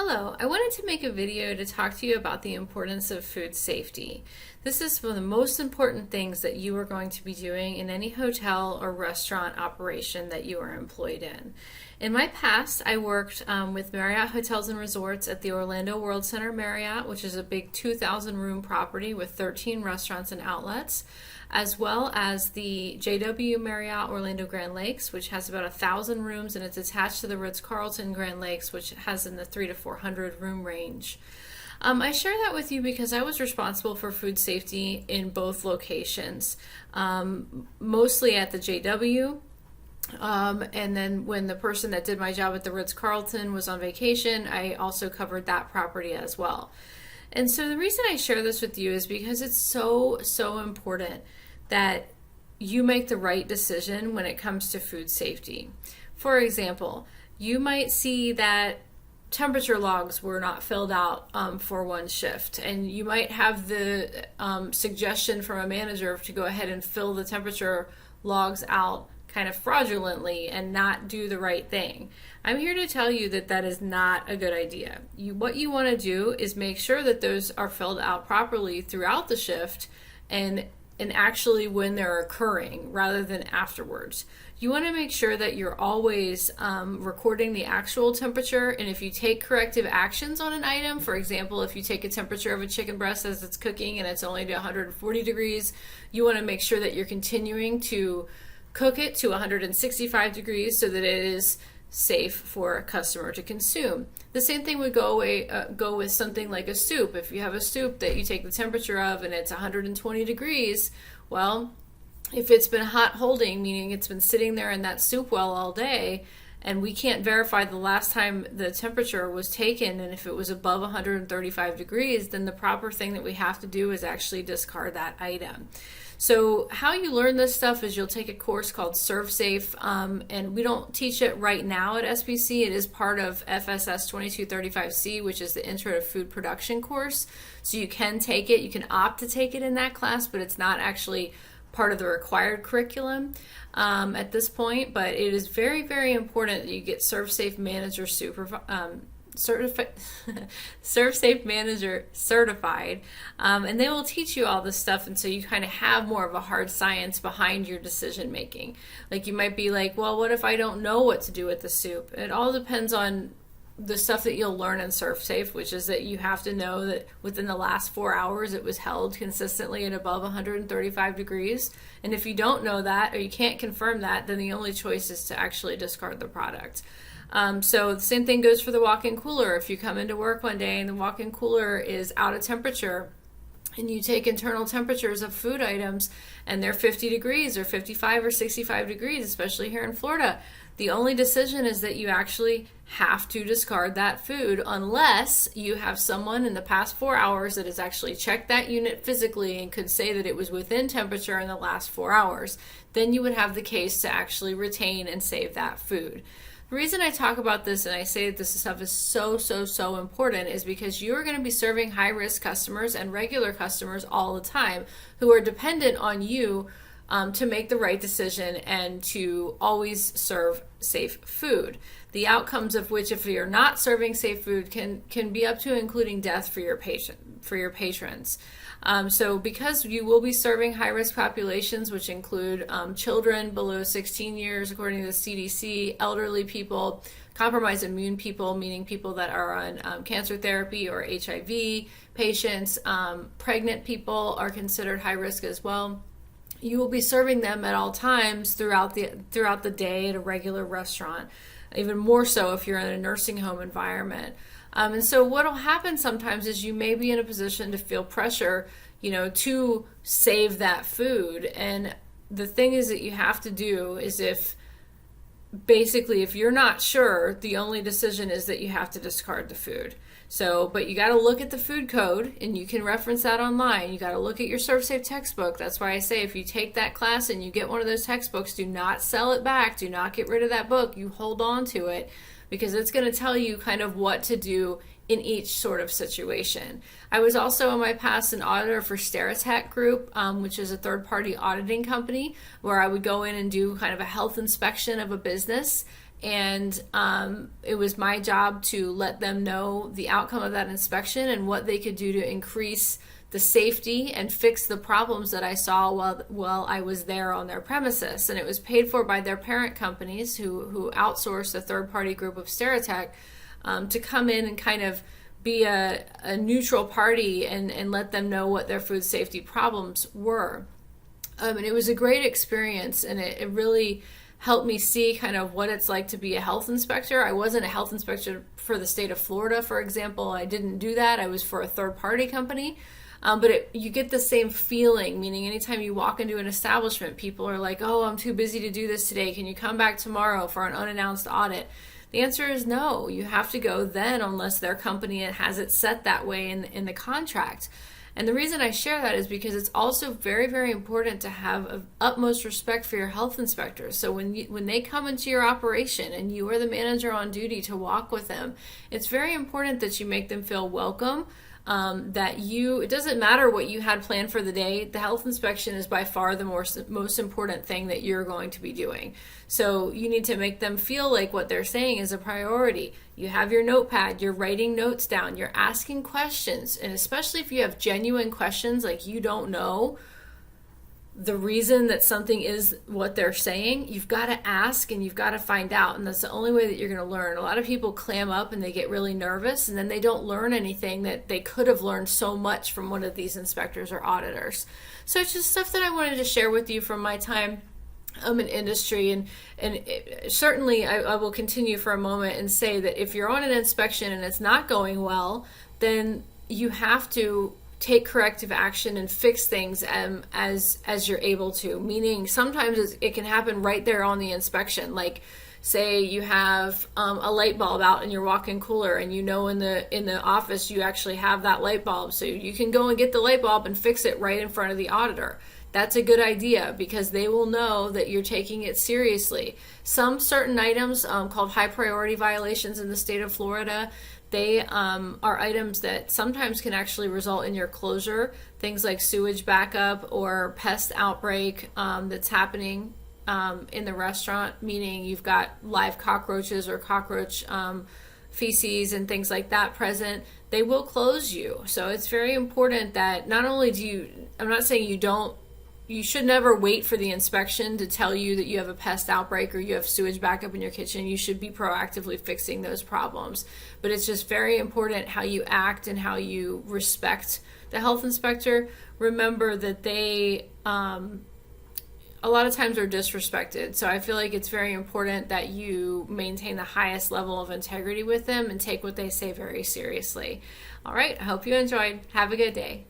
Hello, I wanted to make a video to talk to you about the importance of food safety. This is one of the most important things that you are going to be doing in any hotel or restaurant operation that you are employed in. In my past, I worked with Marriott Hotels and Resorts at the Orlando World Center Marriott, which is a big 2,000 room property with 13 restaurants and outlets, as well as the JW Marriott Orlando Grand Lakes, which has about 1,000 rooms, and it's attached to the Ritz-Carlton Grand Lakes, which has in the 300 to 400 room range. I share that with you because I was responsible for food safety in both locations, mostly at the JW. And then when the person that did my job at the Ritz-Carlton was on vacation, I also covered that property as well. And so the reason I share this with you is because it's so important that you make the right decision when it comes to food safety. For example, you might see that temperature logs were not filled out for one shift, and you might have the suggestion from a manager to go ahead and fill the temperature logs out kind of fraudulently and not do the right thing. I'm here to tell you that that is not a good idea. What you want to do is make sure that those are filled out properly throughout the shift and actually when they're occurring rather than afterwards. You want to make sure that you're always recording the actual temperature, and if you take corrective actions on an item, for example, if you take a temperature of a chicken breast as it's cooking and it's only to 140 degrees, you want to make sure that you're continuing to cook it to 165 degrees so that it is safe for a customer to consume. The same thing would go with something like a soup. If you have a soup that you take the temperature of and it's 120 degrees, well, if it's been hot holding, meaning it's been sitting there in that soup well all day, and we can't verify the last time the temperature was taken, and if it was above 135 degrees, then the proper thing that we have to do is actually discard that item. So how you learn this stuff is you'll take a course called Serve Safe, and we don't teach it right now at SBC. It is part of FSS 2235C, which is the Intro to Food Production course. So you can take it, you can opt to take it in that class, but it's not actually part of the required curriculum at this point. But it is very important that you get Serve Safe Manager Serve Safe Manager certified, and they will teach you all this stuff, and so you kind of have more of a hard science behind your decision making. Like, you might be like, well, what if I don't know what to do with the soup? It all depends on the stuff that you'll learn in Serve Safe, which is that you have to know that within the last 4 hours it was held consistently at above 135 degrees. And if you don't know that, or you can't confirm that, then the only choice is to actually discard the product. So the same thing goes for the walk-in cooler. If you come into work one day and the walk-in cooler is out of temperature, and you take internal temperatures of food items and they're 50 degrees or 55 or 65 degrees, especially here in Florida, the only decision is that you actually have to discard that food unless you have someone in the past 4 hours that has actually checked that unit physically and could say that it was within temperature in the last 4 hours. Then you would have the case to actually retain and save that food. The reason I talk about this and I say that this stuff is so important is because you're going to be serving high-risk customers and regular customers all the time who are dependent on you to make the right decision and to always serve safe food. The outcomes of which, if you're not serving safe food, can be up to including death for your patrons. So because you will be serving high-risk populations, which include children below 16 years, according to the CDC, elderly people, compromised immune people, meaning people that are on cancer therapy or HIV patients, pregnant people are considered high risk as well. You will be serving them at all times throughout the day at a regular restaurant, even more so if you're in a nursing home environment. And so what will happen sometimes is you may be in a position to feel pressure, to save that food. And the thing is that you have to do is if you're not sure, the only decision is that you have to discard the food. So, but you got to look at the food code, and you can reference that online. You got to look at your Serve Safe textbook. That's why I say if you take that class and you get one of those textbooks, do not sell it back. Do not get rid of that book. You hold on to it, because it's going to tell you kind of what to do in each sort of situation. I was also in my past an auditor for Steritech Group, which is a third-party auditing company, where I would go in and do kind of a health inspection of a business And it was my job to let them know the outcome of that inspection and what they could do to increase the safety and fix the problems that I saw while I was there on their premises. And it was paid for by their parent companies who outsourced a third-party group of Stereotech to come in and kind of be a neutral party and let them know what their food safety problems were. And it was a great experience, and it really helped me see kind of what it's like to be a health inspector. I wasn't a health inspector for the state of Florida, for example. I didn't do that. I was for a third-party company. But you get the same feeling, meaning anytime you walk into an establishment, people are like, oh, I'm too busy to do this today. Can you come back tomorrow for an unannounced audit? The answer is no. You have to go then unless their company has it set that way in the contract. And the reason I share that is because it's also very, very important to have utmost respect for your health inspectors. So when they come into your operation and you are the manager on duty to walk with them, it's very important that you make them feel welcome. It doesn't matter what you had planned for the day. The health inspection is by far the most important thing that you're going to be doing. So you need to make them feel like what they're saying is a priority. You have your notepad, you're writing notes down, you're asking questions, and especially if you have genuine questions like you don't know the reason that something is what they're saying, you've got to ask and you've got to find out. And that's the only way that you're going to learn. A lot of people clam up and they get really nervous, and then they don't learn anything that they could have learned so much from one of these inspectors or auditors. So it's just stuff that I wanted to share with you from my time in industry. And certainly I will continue for a moment and say that if you're on an inspection and it's not going well, then you have to take corrective action and fix things as you're able to. Meaning sometimes it can happen right there on the inspection. Like say you have a light bulb out in your walk-in cooler, and you know in the office you actually have that light bulb, so you can go and get the light bulb and fix it right in front of the auditor. That's a good idea because they will know that you're taking it seriously. Some certain items called high priority violations in the state of Florida, they are items that sometimes can actually result in your closure. Things like sewage backup or pest outbreak that's happening in the restaurant, meaning you've got live cockroaches or cockroach feces and things like that present. They will close you. So it's very important that not only I'm not saying you should never wait for the inspection to tell you that you have a pest outbreak or you have sewage backup in your kitchen. You should be proactively fixing those problems. But it's just very important how you act and how you respect the health inspector. Remember that they a lot of times are disrespected. So I feel like it's very important that you maintain the highest level of integrity with them and take what they say very seriously. All right, I hope you enjoyed. Have a good day.